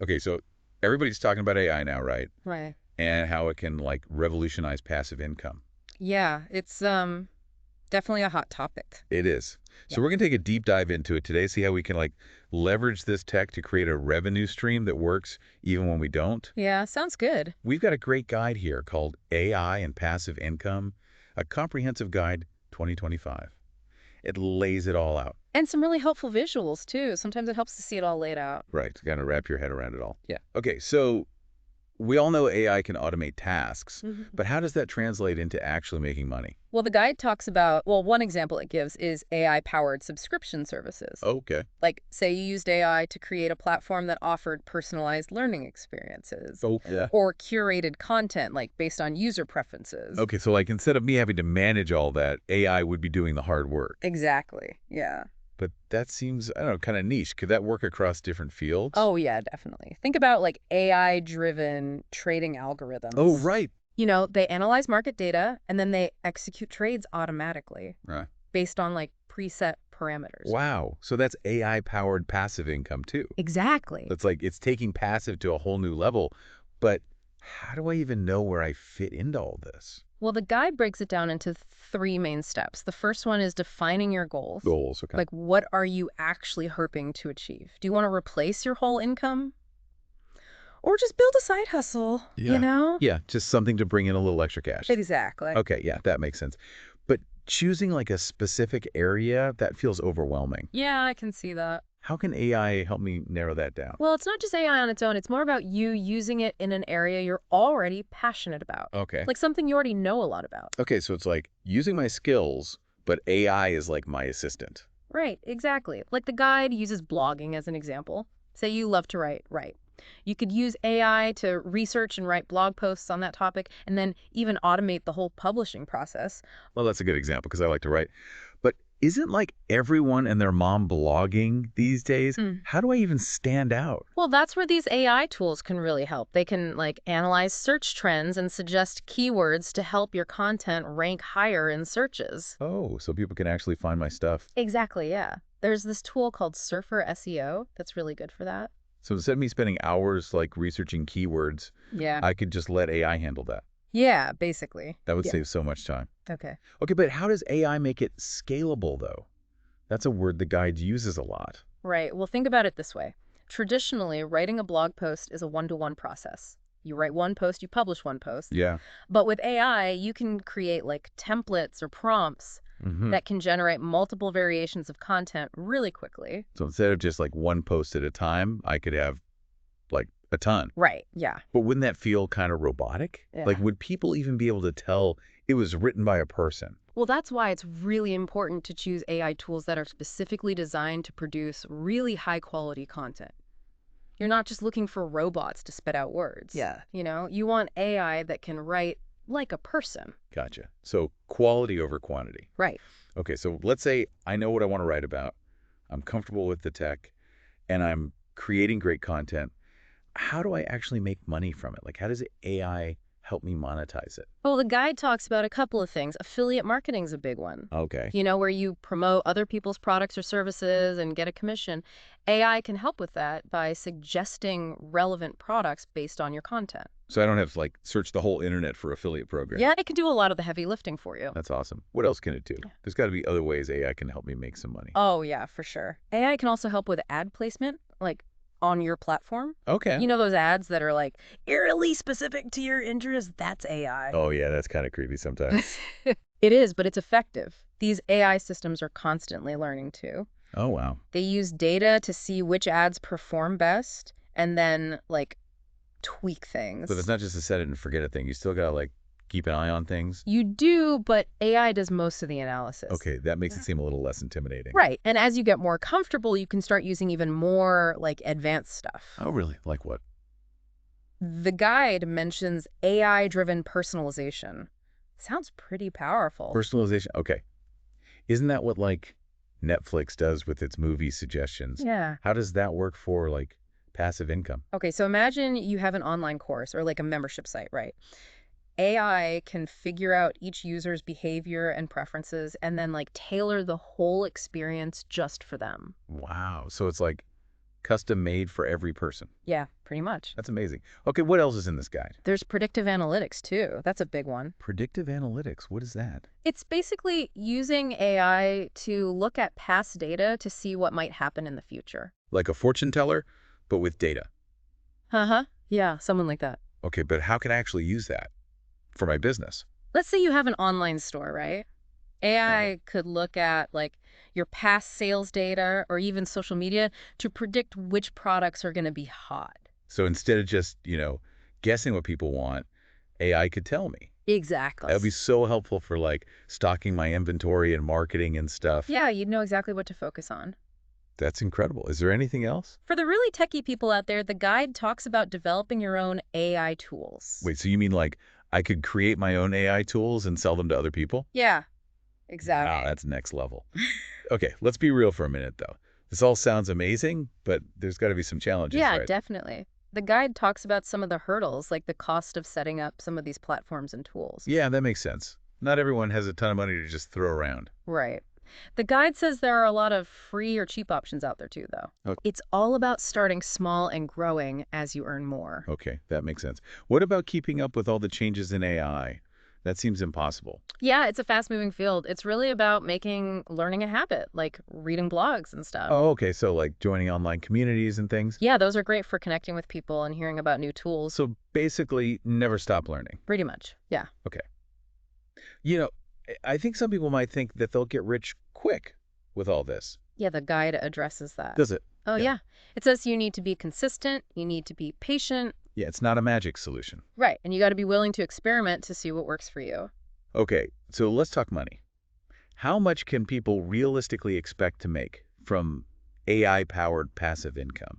Okay, so everybody's talking about AI now, right? Right. And how it can like revolutionize passive income. Yeah, it's definitely a hot topic. It is. Yeah. So we're going to take a deep dive into it today, see how we can like leverage this tech to create a revenue stream that works even when we don't. Yeah, sounds good. We've got a great guide here called AI and Passive Income, a comprehensive guide 2025. It lays it all out. And some really helpful visuals too. Sometimes it helps to see it all laid out. Right. Got to wrap your head around it all. Yeah. Okay, so we all know AI can automate tasks, Mhm. but how does that translate into actually making money? Well, the guide talks about, well, one example it gives is AI-powered subscription services. Okay. Like, say you used AI to create a platform that offered personalized learning experiences Oh, yeah. or curated content, like based on user preferences. Okay, so like instead of me having to manage all that, AI would be doing the hard work. Exactly. Yeah. But that seems, I don't know, kind of niche. Could that work across different fields? Oh, yeah, definitely. Think about like AI-driven trading Oh, algorithms. right. They analyze market data and then they execute trades automatically Right. based on like preset parameters. Wow. So that's AI powered passive income too. Exactly. That's like it's taking passive to a whole new level. But how do I even know where I fit into all this? Well, the guide breaks it down into three main steps. The first one is defining your goals. Goals. Okay. Like, what are you actually hoping to achieve? Do you want to replace your whole income? Or just build a side hustle, you Yeah. know? Yeah. Just something to bring in a little extra cash. Exactly. Okay. Yeah. That makes sense. But choosing like a specific area, that feels overwhelming. Yeah, I can see that. How can AI help me narrow that down? Well, it's not just AI on its own. It's more about you using it in an area you're already passionate about, Okay. like something you already know a lot about. Okay, so it's like using my skills, but AI is like my assistant. Right, exactly. Like the guide uses blogging as an example. Say you love to write. You could use AI to research and write blog posts on that topic and then even automate the whole publishing process. Well, that's a good example because I like to write. But isn't like everyone and their mom blogging these days? Mm. How do I even stand out? Well, that's where these AI tools can really help. They can like analyze search trends and suggest keywords to help your content rank higher in searches. Oh, so people can actually find my stuff. Exactly, yeah. There's this tool called Surfer SEO that's really good for that. So instead of me spending hours like researching keywords, Yeah. I could just let AI handle that. Yeah, basically. That would Yeah. save so much time. Okay. Okay, but how does AI make it scalable though? That's a word the guide uses a lot. Right. Well, think about it this way. Traditionally, writing a blog post is a one-to-one process. You write one post, you publish one post. Yeah. But with AI, you can create like templates or prompts Hmm. that can generate multiple variations of content really quickly. So instead of just like one post at a time, I could have like a ton. Right. Yeah. But wouldn't that feel kind of robotic? Like, Yeah. would people even be able to tell it was written by a person? Well, that's why it's really important to choose AI tools that are specifically designed to produce really high quality content. You're not just looking for robots to spit out words. Yeah. You want AI that can write like a person. Gotcha. So quality over quantity. Right. Okay, so let's say I know what I want to write about. I'm comfortable with the tech and I'm creating great content. How do I actually make money from it? Like, how does AI help me monetize it? Well, the guide talks about a couple of things. Affiliate marketing is a big one. Okay. Where you promote other people's products or services and get a commission. AI can help with that by suggesting relevant products based on your content. So I don't have to like search the whole internet for affiliate programs. Yeah, it can do a lot of the heavy lifting for you. That's awesome. What else can it do? There's got to be other ways AI can help me make some money. Oh, yeah, for sure. AI can also help with ad placement, like on your platform. Okay. Those ads that are like eerily specific to your interests? That's AI. Oh, yeah, that's kind of creepy sometimes. It is, but it's effective. These AI systems are constantly learning too. Oh, wow. They use data to see which ads perform best and then like tweak So it's things. not just a set it and forget it thing. You still got to like keep an eye on things. You do, but AI does most of the analysis. Okay, that makes it seem a little less intimidating. Right. And as you get more comfortable, you can start using even more like advanced stuff. Oh, really? Like what? The guide mentions AI-driven personalization. Sounds pretty powerful. Personalization. Okay. Isn't that what like Netflix does with its movie suggestions? Yeah. How does that work for like passive income? Okay, so imagine you have an online course or like a membership site, right? AI can figure out each user's behavior and preferences and then like tailor the whole experience just for them. Wow. So it's like custom made for every person. Yeah, pretty much. That's amazing. Okay, what else is in this guide? There's predictive analytics too. That's a big one. Predictive analytics. What is that? It's basically using AI to look at past data to see what might happen in the future. Like a fortune teller, but with data. Uh-huh. Yeah, someone like that. Okay, but how can I actually use that for my business? Let's say you have an online store, right? Right. AI could look at like your past sales data or even social media to predict which products are going to be hot. So instead of just, guessing what people want, AI could tell me. Exactly. That would be so helpful for like stocking my inventory and marketing and stuff. Yeah, you'd know exactly what to focus on. That's incredible. Is there anything else? For the really techie people out there, the guide talks about developing your own AI tools. Wait, so you mean like I could create my own AI tools and sell them to other people? Yeah, Wow, exactly. that's next level. Okay, let's be real for a minute though. This all sounds amazing, but there's got to be some challenges, Yeah, right? definitely. The guide talks about some of the hurdles, like the cost of setting up some of these platforms and tools. Yeah, that makes sense. Not everyone has a ton of money to just throw around. Right. The guide says there are a lot of free or cheap options out there too, though. Oh, It's all about starting small and growing as you earn more. okay, that makes sense. What about keeping up with all the changes in AI? That seems impossible. Yeah, it's a fast-moving field. It's really about making learning a habit, like reading blogs and stuff. Oh, okay, so like joining online communities and things. Yeah, those are great for connecting with people and hearing about new tools. So basically, never stop learning. Pretty much. Yeah. Okay. You know, I think some people might think that they'll get rich quick with all this. Yeah, the guide addresses that. Does it? Oh, Yeah. yeah. It says you need to be consistent, you need to be patient. Yeah, it's not a magic solution. Right. And you got to be willing to experiment to see what works for you. Okay, so let's talk money. How much can people realistically expect to make from AI-powered passive income?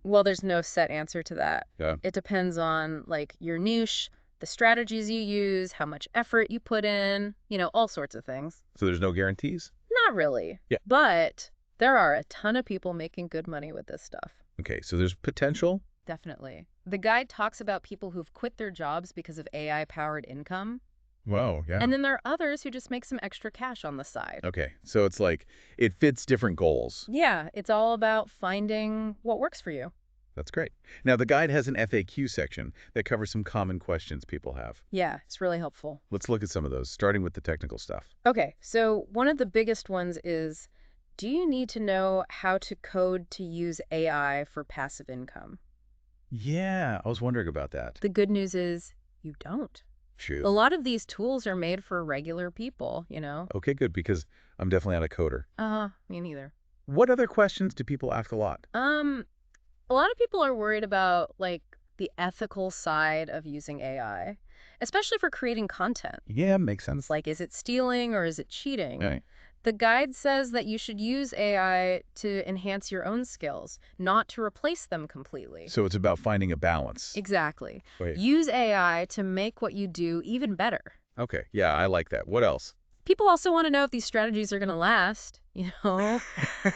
Well, there's no set answer to that. Yeah. It depends on like your niche, the strategies you use, how much effort you put in, all sorts of things. So there's no guarantees? Not really. Yeah. But there are a ton of people making good money with this stuff. Okay, so there's potential? Definitely. The guide talks about people who've quit their jobs because of AI-powered income. Wow, yeah. And then there are others who just make some extra cash on the side. Okay, so it's like it fits different goals. Yeah, it's all about finding what works for you. That's great. Now, the guide has an FAQ section that covers some common questions people have. Yeah, it's really helpful. Let's look at some of those, starting with the technical stuff. Okay, so one of the biggest ones is, do you need to know how to code to use AI for passive income? Yeah, I was wondering about that. The good news is you don't. Shoot. A lot of these tools are made for regular people. Okay, good, because I'm definitely not a coder. Me neither. What other questions do people ask a lot? A lot of people are worried about like the ethical side of using AI, especially for creating content. Yeah, makes sense. It's like, is it stealing or is it cheating? Right. The guide says that you should use AI to enhance your own skills, not to replace them completely. So it's about finding a balance. Exactly. Wait. Use AI to make what you do even better. Okay, yeah, I like that. What else? People also want to know if these strategies are going to last.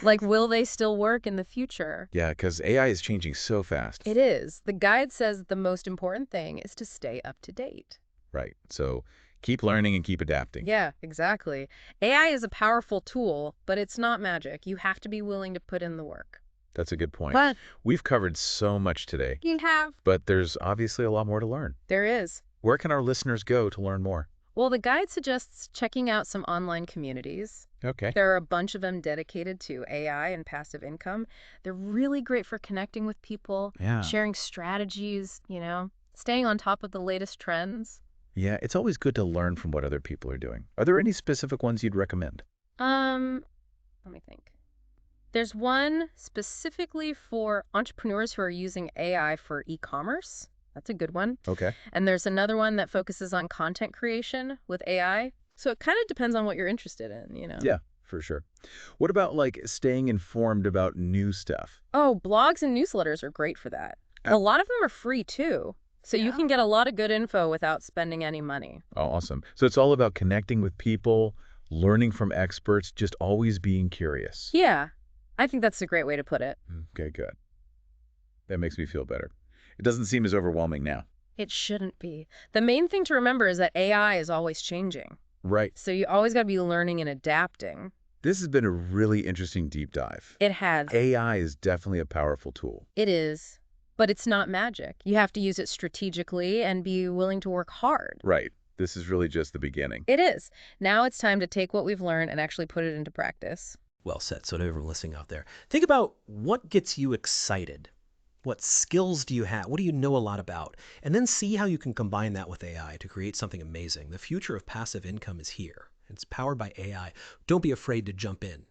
Like, will they still work in the future? Yeah, because AI is changing so fast. It is. The guide says the most important thing is to stay up to date. Right. So keep learning and keep adapting. Yeah, exactly. AI is a powerful tool, but it's not magic. You have to be willing to put in the work. That's a good point. But We've covered so much today, you have. but there's obviously a lot more to learn. There is. Where can our listeners go to learn more? Well, the guide suggests checking out some online communities. Okay. There are a bunch of them dedicated to AI and passive income. They're really great for connecting with people, Yeah. sharing strategies, staying on top of the latest trends. Yeah, it's always good to learn from what other people are doing. Are there any specific ones you'd recommend? Let me think. There's one specifically for entrepreneurs who are using AI for e-commerce. That's a good one. Okay. And there's another one that focuses on content creation with AI. So it kind of depends on what you're interested in. Yeah, for sure. What about like staying informed about new stuff? Oh, blogs and newsletters are great for that. A lot of them are free too. So you can get a lot of good info without spending any money. Oh, awesome. So it's all about connecting with people, learning from experts, just always being curious. Yeah, I think that's a great way to put it. Okay, good. That makes me feel better. It doesn't seem as overwhelming now. It shouldn't be. The main thing to remember is that AI is always changing. Right. So you always got to be learning and adapting. This has been a really interesting deep dive. It has. AI is definitely a powerful tool. It is. But it's not magic. You have to use it strategically and be willing to work hard. Right. This is really just the beginning. It is. Now it's time to take what we've learned and actually put it into practice. Well said. So to everyone listening out there, think about what gets you excited. What skills do you have? What do you know a lot about? And then see how you can combine that with AI to create something amazing. The future of passive income is here. It's powered by AI. Don't be afraid to jump in.